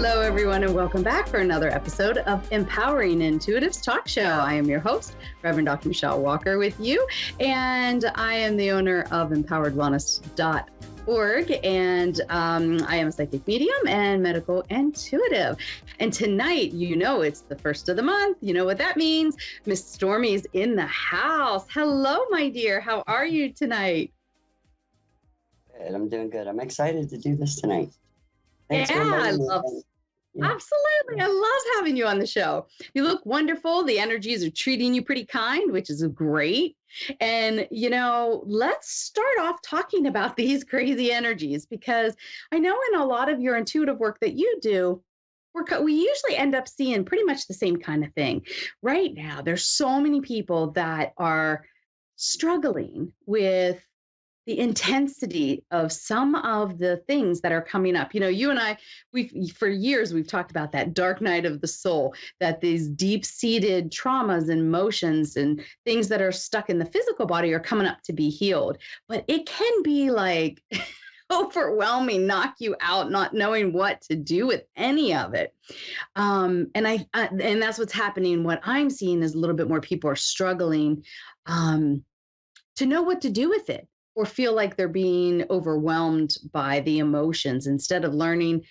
Hello, everyone, and welcome back for another episode of Empowering Intuitives Talk Show. I am your host, Reverend Dr. Michelle Walker, with you, and I am the owner of empoweredwellness.org, and I am a psychic medium and medical intuitive. And tonight, you know, it's the first of the month. You know what that means. Miss Stormy's in the house. Hello, my dear. How are you tonight? Good. I'm doing good. I'm excited to do this tonight. Thanks Absolutely. I love having you on the show. You look wonderful. The energies are treating you pretty kind, which is great. And, you know, let's start off talking about these crazy energies, because I know in a lot of your intuitive work that you do, we usually end up seeing pretty much the same kind of thing. Right now, there's so many people that are struggling with the intensity of some of the things that are coming up. You know, you and I, for years, we've talked about that dark night of the soul, that these deep-seated traumas and emotions and things that are stuck in the physical body are coming up to be healed. But it can be like overwhelming, knock you out, not knowing what to do with any of it. And that's what's happening. What I'm seeing is a little bit more people are struggling to know what to do with it, or feel like they're being overwhelmed by the emotions instead of learning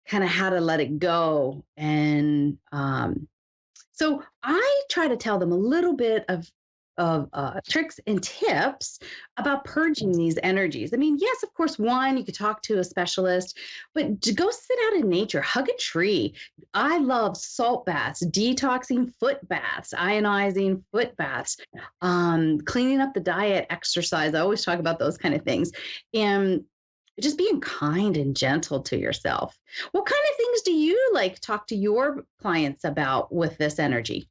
kind of how to let it go. And so I try to tell them a little bit of tricks and tips about purging these energies. I mean, yes, of course, one, you could talk to a specialist, but to go sit out in nature, hug a tree. I love salt baths, detoxing foot baths, ionizing foot baths, cleaning up the diet, exercise. I always talk about those kind of things. And just being kind and gentle to yourself. What kind of things do you like talk to your clients about with this energy?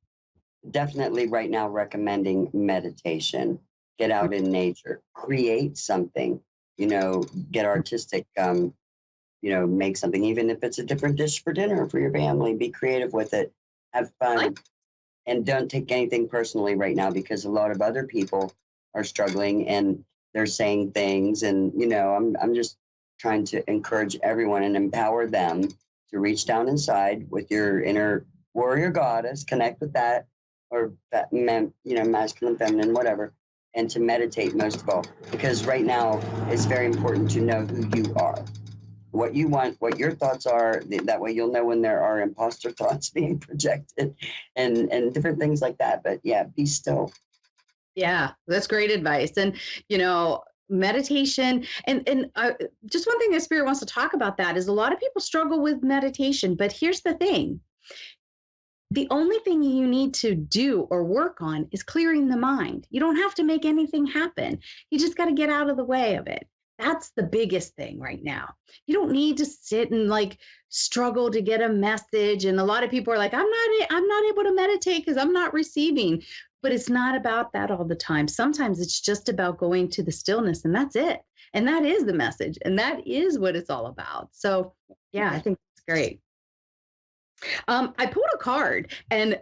Definitely right now recommending meditation. Get out in nature, create something, get artistic, make something, even if it's a different dish for dinner for your family. Be creative with it, have fun, and don't take anything personally right now, because a lot of other people are struggling and they're saying things. And, I'm just trying to encourage everyone and empower them to reach down inside with your inner warrior goddess, connect with that, or masculine, feminine, whatever, and to meditate most of all, because right now it's very important to know who you are, what you want, what your thoughts are. That way you'll know when there are imposter thoughts being projected and different things like that. But yeah, be still. Yeah, that's great advice. And, meditation and just one thing that Spirit wants to talk about that is a lot of people struggle with meditation, but here's the thing. The only thing you need to do or work on is clearing the mind. You don't have to make anything happen. You just got to get out of the way of it. That's the biggest thing right now. You don't need to sit and struggle to get a message. And a lot of people are like, I'm not able to meditate because I'm not receiving. But it's not about that all the time. Sometimes it's just about going to the stillness, and that's it. And that is the message. And that is what it's all about. So yeah, I think it's great. I pulled a card, and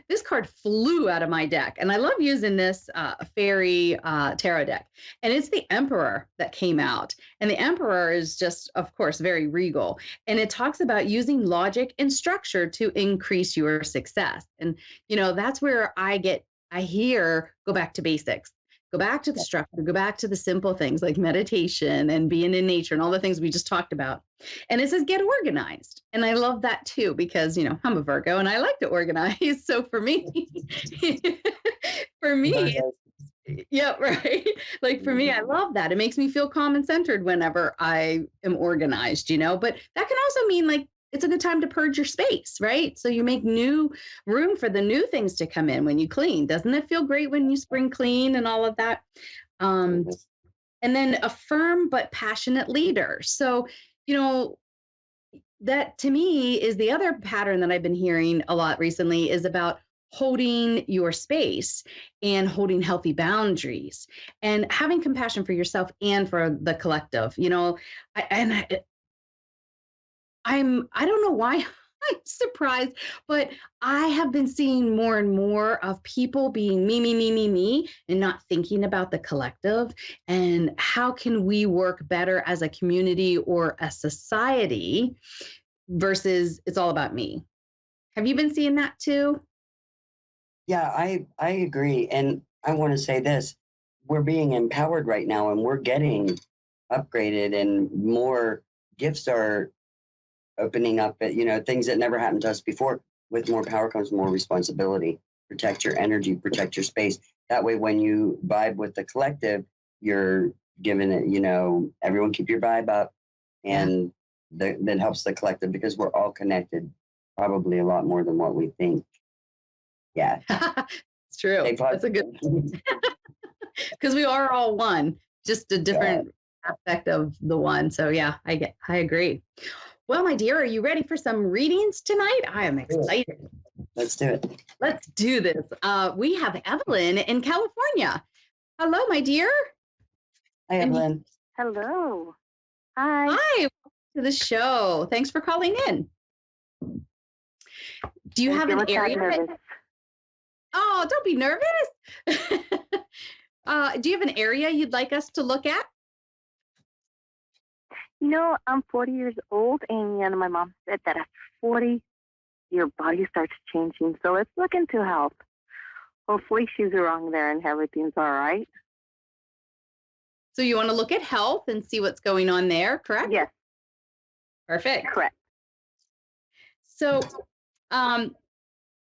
this card flew out of my deck, and I love using this fairy tarot deck, and it's the Emperor that came out, and the Emperor is just, of course, very regal, and it talks about using logic and structure to increase your success. And that's where I hear go back to basics. Go back to the structure, go back to the simple things like meditation and being in nature and all the things we just talked about. And it says, get organized. And I love that too, because, I'm a Virgo and I like to organize. So for me, yeah, right. For me, I love that. It makes me feel calm and centered whenever I am organized, but that can also mean it's a good time to purge your space, right? So you make new room for the new things to come in when you clean. Doesn't it feel great when you spring clean and all of that? And then a firm but passionate leader. So, that to me is the other pattern that I've been hearing a lot recently is about holding your space and holding healthy boundaries and having compassion for yourself and for the collective. I don't know why I'm surprised, but I have been seeing more and more of people being me, and not thinking about the collective and how can we work better as a community or a society versus it's all about me. Have you been seeing that too? Yeah, I agree. And I want to say this, we're being empowered right now and we're getting upgraded and more gifts are opening up at, things that never happened to us before. With more power comes more responsibility. Protect your energy, protect your space. That way, when you vibe with the collective, you're giving it, everyone keep your vibe up. And that helps the collective because we're all connected, probably a lot more than what we think. Yeah. It's true. That's a good because we are all one, just a different aspect of the one. So yeah, I agree. Well, my dear, are you ready for some readings tonight? I am excited. Let's do it. Let's do this. We have Evelyn in California. Hello, my dear. Hi, Evelyn. Hello. Hi. Hi, welcome to the show. Thanks for calling in. Do you have an area? Oh, don't be nervous. Do you have an area you'd like us to look at? I'm 40 years old, and my mom said that at 40, your body starts changing. So let's look into health. Hopefully she's wrong there and everything's all right. So you want to look at health and see what's going on there, correct? Yes. Perfect. Correct. So,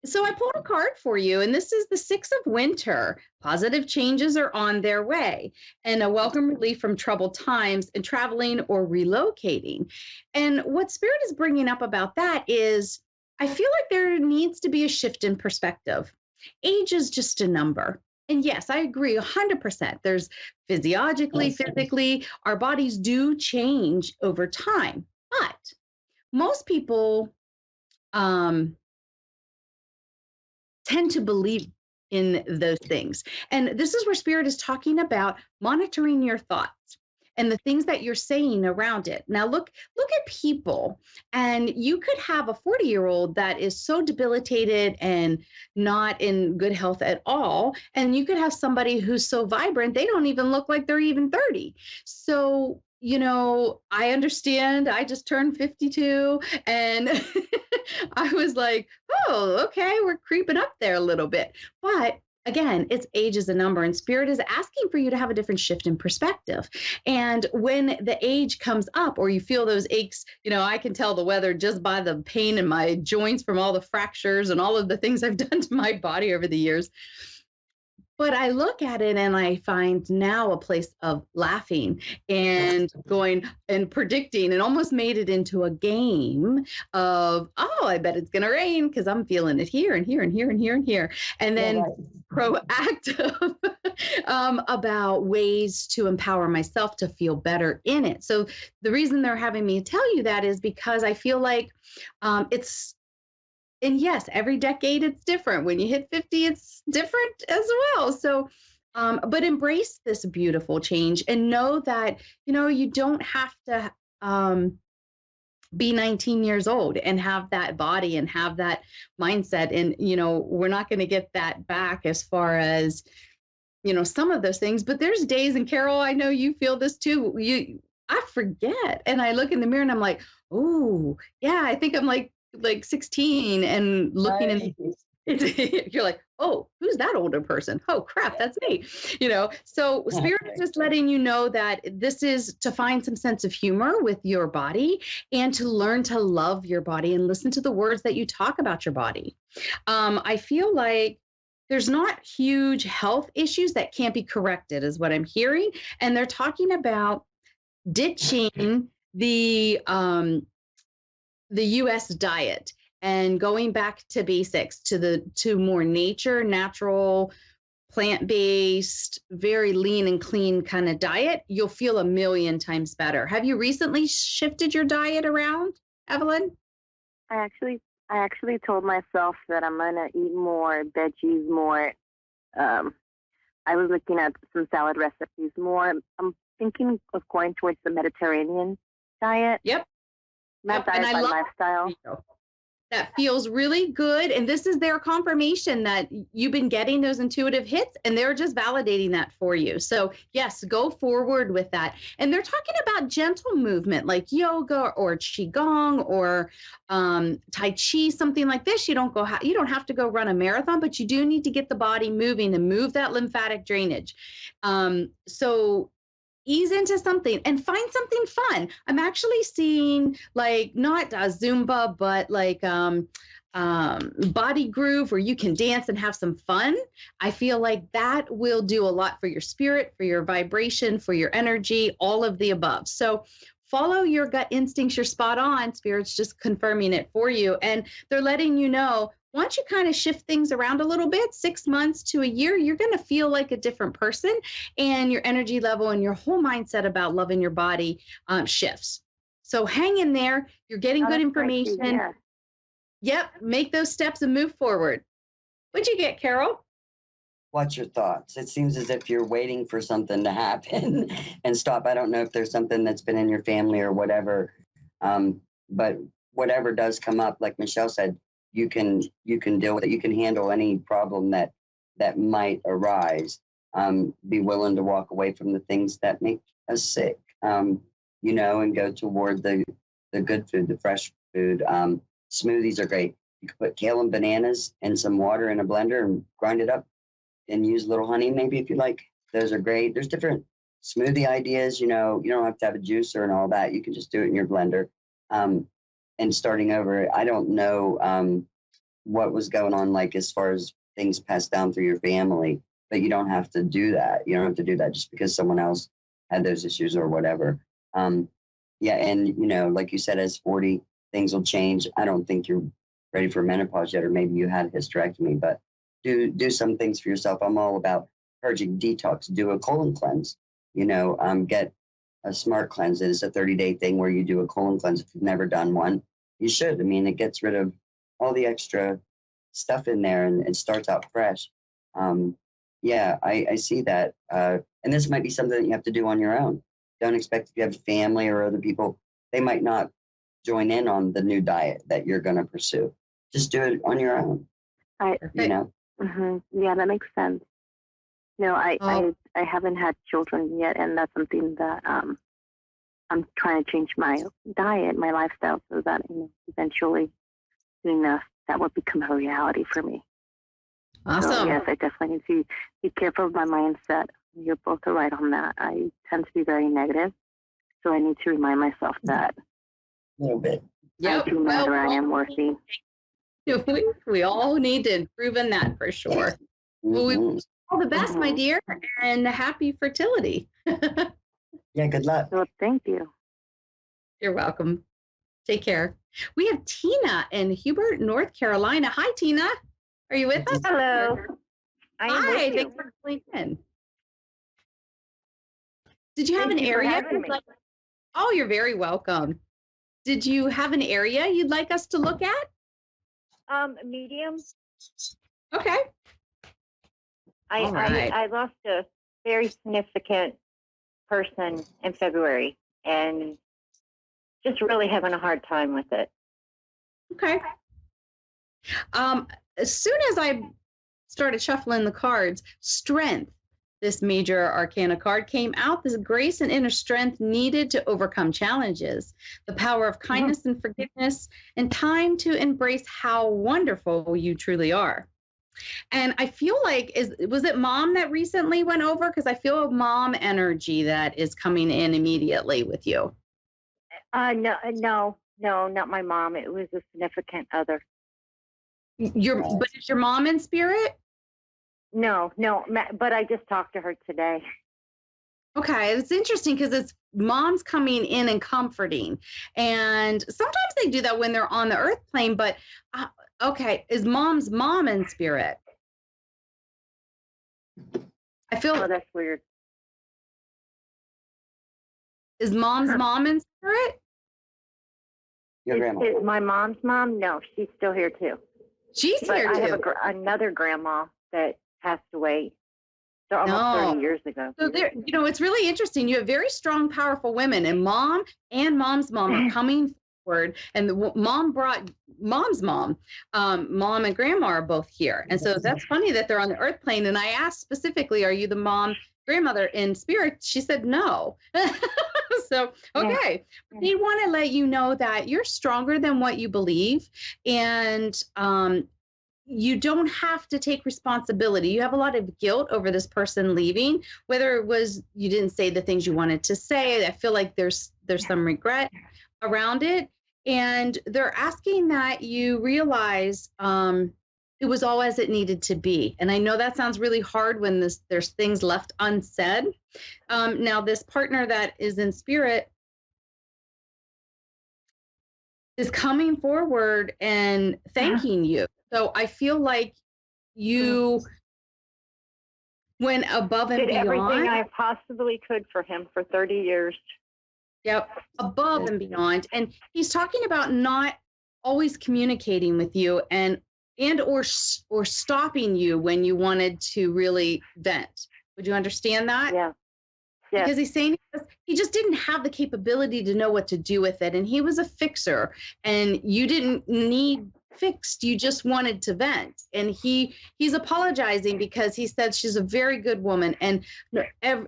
so I pulled a card for you, and this is the Six of Winter. Positive changes are on their way, and a welcome relief from troubled times and traveling or relocating. And what Spirit is bringing up about that is, I feel like there needs to be a shift in perspective. Age is just a number. And yes, I agree 100%. There's physiologically, physically, our bodies do change over time. But most people tend to believe in those things. And this is where Spirit is talking about monitoring your thoughts and the things that you're saying around it. Now, look at people, and you could have a 40-year-old that is so debilitated and not in good health at all. And you could have somebody who's so vibrant, they don't even look like they're even 30. So, I understand. I just turned 52 and I was like, oh, okay, we're creeping up there a little bit. But again, it's age is a number, and Spirit is asking for you to have a different shift in perspective. And when the age comes up or you feel those aches, I can tell the weather just by the pain in my joints from all the fractures and all of the things I've done to my body over the years. But I look at it and I find now a place of laughing and going and predicting, and almost made it into a game of, oh, I bet it's going to rain because I'm feeling it here and here and here and here and here. And then proactive about ways to empower myself to feel better in it. So the reason they're having me tell you that is because I feel like and yes, every decade it's different. When you hit 50, it's different as well. So, but embrace this beautiful change and know that, you don't have to be 19 years old and have that body and have that mindset. And, we're not going to get that back as far as, some of those things. But there's days, and Carol, I know you feel this too. I forget. And I look in the mirror and I'm like, oh, yeah, I think I'm like 16 and looking in, you're like, oh, who's that older person? Oh crap, that's me. So Spirit is just letting you know that this is to find some sense of humor with your body and to learn to love your body and listen to the words that you talk about your body. I feel like there's not huge health issues that can't be corrected, is what I'm hearing. And they're talking about ditching the US diet and going back to basics, to more natural, plant-based, very lean and clean kind of diet. You'll feel a million times better. Have you recently shifted your diet around, Evelyn? I actually told myself that I'm gonna eat more veggies, more. I was looking at some salad recipes more. I'm thinking of going towards the Mediterranean diet. Yep. Not diet, but lifestyle. that feels really good. And this is their confirmation that you've been getting those intuitive hits, and they're just validating that for you. So yes, go forward with that. And they're talking about gentle movement like yoga or qigong or tai chi, something like this. You don't have to go run a marathon, but you do need to get the body moving and move that lymphatic drainage. So ease into something and find something fun. I'm actually seeing like not Zumba, but like body groove where you can dance and have some fun. I feel like that will do a lot for your spirit, for your vibration, for your energy, all of the above. So follow your gut instincts. You're spot on. Spirit's just confirming it for you. And they're letting you know, once you kind of shift things around a little bit, 6 months to a year, you're going to feel like a different person, and your energy level and your whole mindset about loving your body shifts. So hang in there. You're getting good information. Yep. Make those steps and move forward. What'd you get, Carol? What's your thoughts? It seems as if you're waiting for something to happen and stop. I don't know if there's something that's been in your family or whatever, but whatever does come up, like Michelle said, you can deal with it. You can handle any problem that might arise. Be willing to walk away from the things that make us sick, and go toward the good food, the fresh food. Smoothies are great. You can put kale and bananas and some water in a blender and grind it up and use a little honey, maybe, if you like. Those are great. There's different smoothie ideas. You don't have to have a juicer and all that. You can just do it in your blender. And starting over, I don't know what was going on, like as far as things passed down through your family, but you don't have to do that. You don't have to do that just because someone else had those issues or whatever. Yeah, and like you said, as 40, things will change. I don't think you're ready for menopause yet, or maybe you had a hysterectomy, but do some things for yourself. I'm all about purging, detox, do a colon cleanse, get a smart cleanse. It is a 30-day thing where you do a colon cleanse. If you've never done one, you should. I mean, it gets rid of all the extra stuff in there and it starts out fresh. Yeah, I see that. And this might be something that you have to do on your own. Don't expect, if you have family or other people, they might not join in on the new diet that you're going to pursue. Just do it on your own. Yeah, that makes sense. No, I haven't had children yet, and that's something that I'm trying to change my diet, my lifestyle, so that eventually, that would become a reality for me. Awesome. So, yes, I definitely need to be careful of my mindset. You're both right on that. I tend to be very negative, so I need to remind myself that A little bit. Yep. I do matter. I am worthy. We all need to improve in that for sure. Well, we wish you all the best, my dear, and happy fertility. Yeah, good luck. Well, thank you. You're welcome. Take care. We have Tina in Hubert, North Carolina. Hi, Tina. Are you with us? Hello. I am Hi. with you. Thanks for calling in. Did you have Thank an you for area? having me. Oh, you're very welcome. Did you have an area you'd like us to look at? Medium. Okay. All right. I lost a very significant person in February and just really having a hard time with it. Okay. As soon as I started shuffling the cards, strength, this major arcana card came out. This grace and inner strength needed to overcome challenges, the power of kindness and forgiveness, and time to embrace how wonderful you truly are. And I feel like, was it mom that recently went over? Because I feel a mom energy that is coming in immediately with you. No, not my mom. It was a significant other. But is your mom in spirit? No, but I just talked to her today. Okay, it's interesting because it's mom's coming in and comforting. And sometimes they do that when they're on the earth plane, but okay, is mom's mom in spirit? I feel that's weird. Is mom's mom in spirit? Your grandma. Is my mom's mom? No, she's still here too. She's But here I have too. another grandma that passed away almost 30 years ago. So there, it's really interesting. You have very strong, powerful women, and mom and mom's mom are coming forward. And mom brought mom's mom. Mom and grandma are both here. And so that's funny that they're on the earth plane. And I asked specifically, are you the mom, grandmother in spirit? She said no. So, okay. Yeah. They want to let you know that you're stronger than what you believe. And you don't have to take responsibility. You have a lot of guilt over this person leaving, whether it was you didn't say the things you wanted to say. I feel like there's some regret around it. And they're asking that you realize it was all as it needed to be. And I know that sounds really hard when there's things left unsaid. Now, this partner that is in spirit is coming forward and thanking you. So I feel like you went above and Did beyond. everything I possibly could for him for 30 years. Yep, above and beyond. And he's talking about not always communicating with you and or stopping you when you wanted to really vent. Would you understand that? Yeah. Yes. Because he's saying he just didn't have the capability to know what to do with it. And he was a fixer, and you didn't need fixed. You just wanted to vent. And he's apologizing because he said she's a very good woman and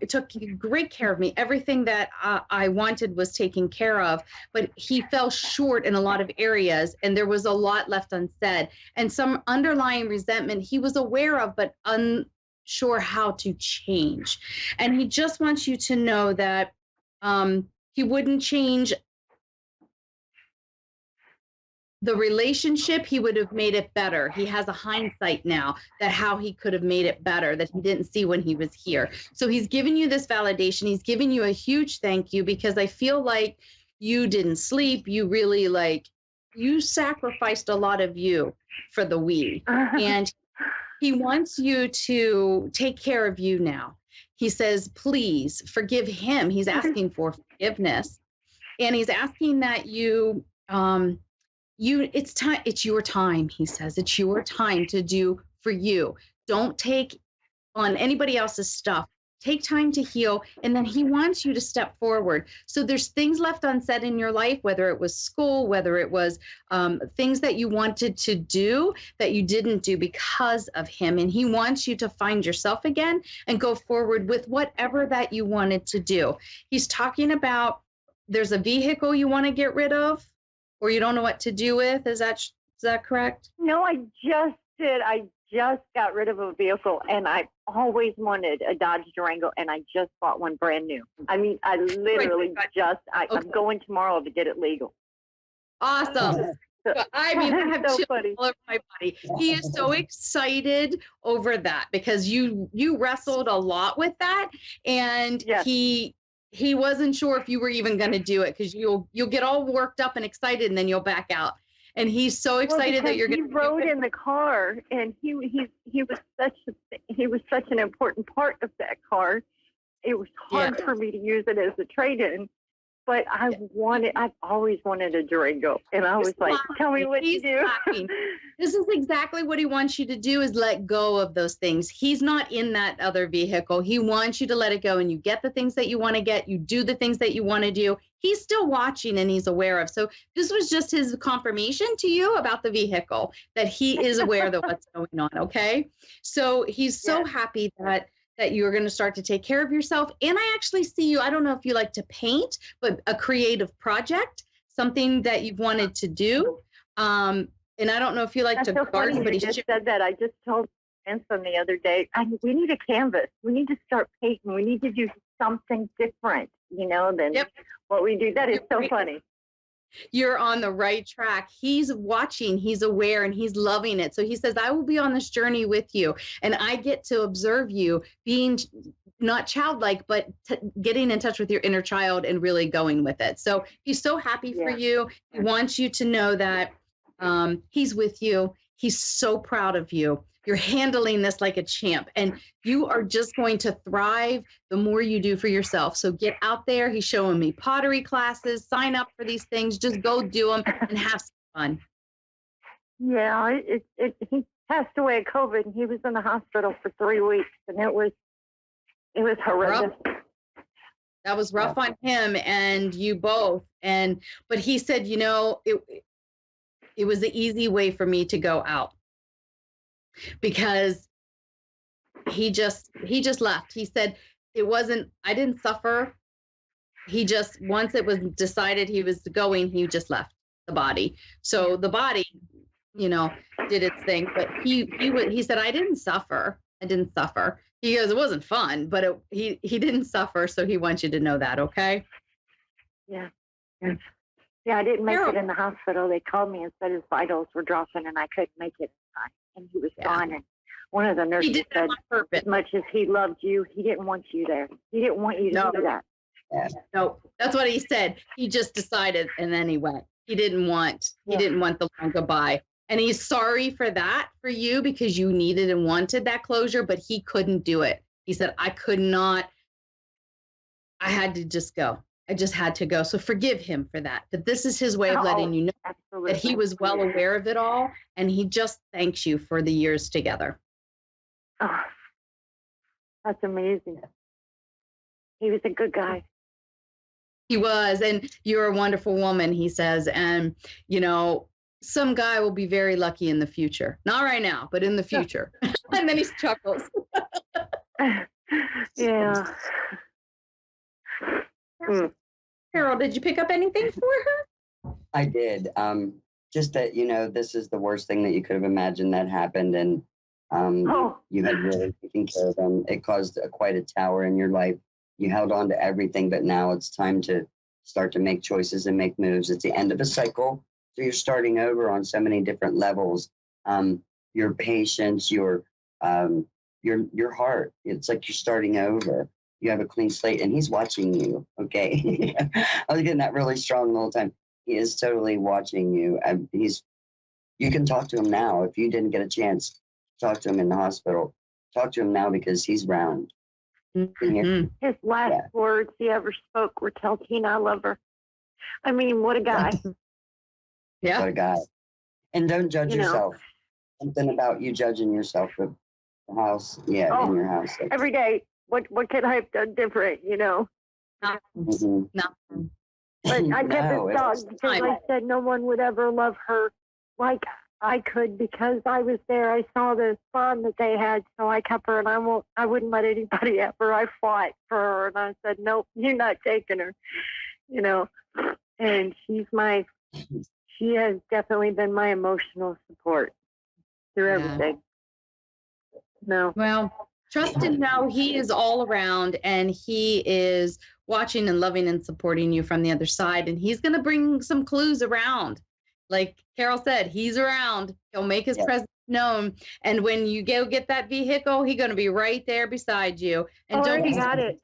took great care of me. Everything that I wanted was taken care of, but he fell short in a lot of areas, and there was a lot left unsaid and some underlying resentment he was aware of, but unsure how to change. And he just wants you to know that he wouldn't change the relationship. He would have made it better. He has a hindsight now that how he could have made it better that he didn't see when he was here. So he's giving you this validation. He's giving you a huge thank you, because I feel like you didn't sleep. You really you sacrificed a lot of you for the we. And he wants you to take care of you now. He says, please forgive him. He's asking for forgiveness. And he's asking that it's time. It's your time. He says, it's your time to do for you. Don't take on anybody else's stuff. Take time to heal. And then he wants you to step forward. So there's things left unsaid in your life, whether it was school, whether it was things that you wanted to do that you didn't do because of him. And he wants you to find yourself again and go forward with whatever that you wanted to do. He's talking about there's a vehicle you want to get rid of, or you don't know what to do with. Is that correct? No, I just did. I just got rid of a vehicle, and I always wanted a Dodge Durango, and I just bought one brand new. I mean, I literally I'm going tomorrow to get it legal. Awesome. I mean, I have so chills funny. all over my body. He is so excited over that, because you wrestled a lot with that, and Yes. he wasn't sure if you were even going to do it, because you'll get all worked up and excited, and then you'll back out. And he's so excited that you're going to. He rode in the car, and he was such an important part of that car. It was hard for me to use it as a trade-in, but I've always wanted a Durango, and I was like, tell me what to do. This is exactly what he wants you to do, is let go of those things. He's not in that other vehicle. He wants you to let it go, and you get the things that you want to get. You do the things that you want to do. He's still watching, and he's aware of. So this was just his confirmation to you about the vehicle, that he is aware of what's going on. Okay. So he's so happy that you're going to start to take care of yourself. And I actually see you, I don't know if you like to paint, but a creative project, something that you've wanted to do. And I don't know if you like to garden, but he just said that. I just told Anson the other day, we need a canvas. We need to start painting. We need to do something different, than what we do. That is so funny. You're on the right track. He's watching, he's aware, and he's loving it. So he says, I will be on this journey with you, and I get to observe you being not childlike, but getting in touch with your inner child and really going with it. So he's so happy for you. He wants you to know that he's with you. He's so proud of you. You're handling this like a champ, and you are just going to thrive the more you do for yourself. So get out there. He's showing me pottery classes. Sign up for these things. Just go do them and have some fun. Yeah, he passed away of COVID, and he was in the hospital for 3 weeks, and it was horrendous. That was rough on him and you both. But he said, it was the easy way for me to go out because he just left. He said I didn't suffer. He just, once it was decided he was going, he just left the body. So the body, did its thing, but he said, I didn't suffer. He goes, it wasn't fun, but he didn't suffer. So he wants you to know that. Okay. Yeah. Yeah. I didn't make it in the hospital. They called me and said his vitals were dropping and I couldn't make it in time. And he was gone. And one of the nurses said, as much as he loved you, he didn't want you there. He didn't want you to do that. Yeah. No, that's what he said. He just decided and then he went. He didn't want the long goodbye. And he's sorry for that for you because you needed and wanted that closure, but he couldn't do it. He said, I could not. I had to just go. I just had to go. So forgive him for that. But this is his way of letting you know that he was well aware of it all. And he just thanks you for the years together. Oh, that's amazing. He was a good guy. He was, and you're a wonderful woman, he says. And, some guy will be very lucky in the future. Not right now, but in the future. And then he chuckles. Yeah. Carol, did you pick up anything for her? I did. Just that, this is the worst thing that you could have imagined that happened. And you had really taken care of them. It caused quite a tower in your life. You held on to everything, but now it's time to start to make choices and make moves. It's the end of a cycle. So you're starting over on so many different levels. Your patience, your heart. It's like you're starting over. You have a clean slate, and he's watching you. Okay, I was getting that really strong the whole time. He is totally watching you. You can talk to him now if you didn't get a chance to talk to him in the hospital. Talk to him now because he's round. Mm-hmm. His last words he ever spoke were, "Tell Tina I love her." I mean, what a guy. Yeah. What a guy. And don't judge yourself. Something about you judging yourself with the house. Yeah, in your house. Every day. What could I have done different, Nothing. But I kept this dog because I said no one would ever love her like I could because I was there. I saw the bond that they had, so I kept her, and I wouldn't let anybody ever. I fought for her, and I said, nope, you're not taking her, And she has definitely been my emotional support through everything. No. Well, trust and know he is all around, and he is watching and loving and supporting you from the other side. And he's going to bring some clues around. Like Carol said, he's around. He'll make his presence known. And when you go get that vehicle, he's going to be right there beside you. And I already got it.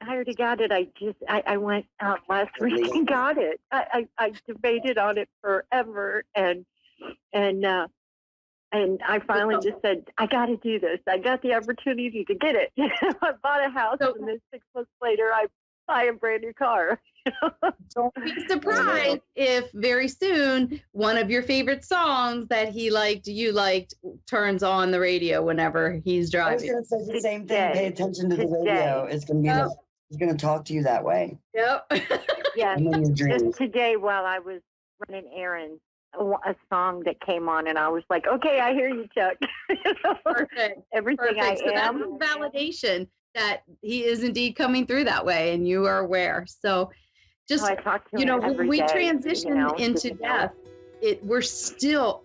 I went out last week and got it. I debated on it forever. And I finally just said, I got to do this. I got the opportunity to get it. I bought a house, and then 6 months later, I buy a brand new car. Don't be surprised if very soon one of your favorite songs that he liked, you liked, turns on the radio whenever he's driving. I was going to say the same thing. Pay attention to the radio. It's going to be he's going to talk to you that way. Yep. Yeah. Just today while I was running errands, a song that came on, and I was like, okay, I hear you, Chuck. Perfect. Everything Perfect. I am. So that's validation that he is indeed coming through that way, and you are aware. So just, I talk to him when we day, transition into death, we're still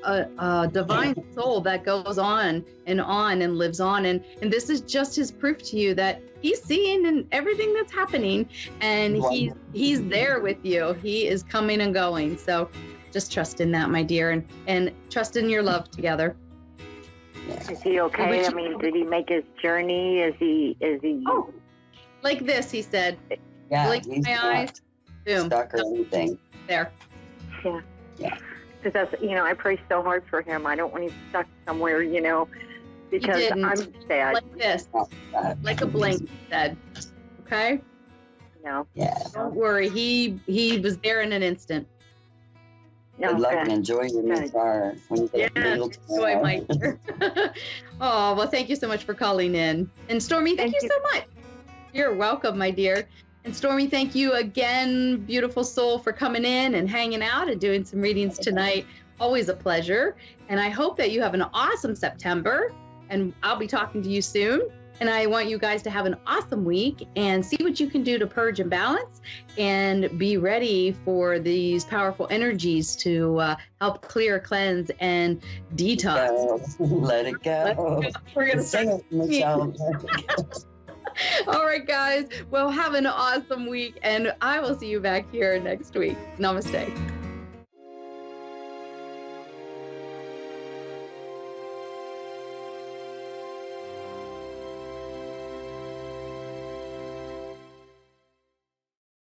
a divine soul that goes on and lives on. And this is just his proof to you that he's seeing and everything that's happening, and he's there with you. He is coming and going. So just trust in that, my dear, and trust in your love together. Is he okay? I mean, did he make his journey? Is he? Oh, like this, he said. Yeah, blink my eyes. Boom. Stuck or anything. There. Yeah. Because that's, I pray so hard for him. I don't want him stuck somewhere, because I'm sad. Like this, like a blink, he said. Okay. No. Yeah. Don't worry. He was there in an instant. Good luck and enjoy your new car. Enjoy, my dear. Oh, well, thank you so much for calling in. And Stormy, thank you so much. You're welcome, my dear. And Stormy, thank you again, beautiful soul, for coming in and hanging out and doing some readings tonight. Always a pleasure. And I hope that you have an awesome September, and I'll be talking to you soon. And I want you guys to have an awesome week and see what you can do to purge and balance and be ready for these powerful energies to help clear, cleanse, and detox. Let it go. We're going to Sing start. it, Michelle. All right, guys. Well, have an awesome week, and I will see you back here next week. Namaste.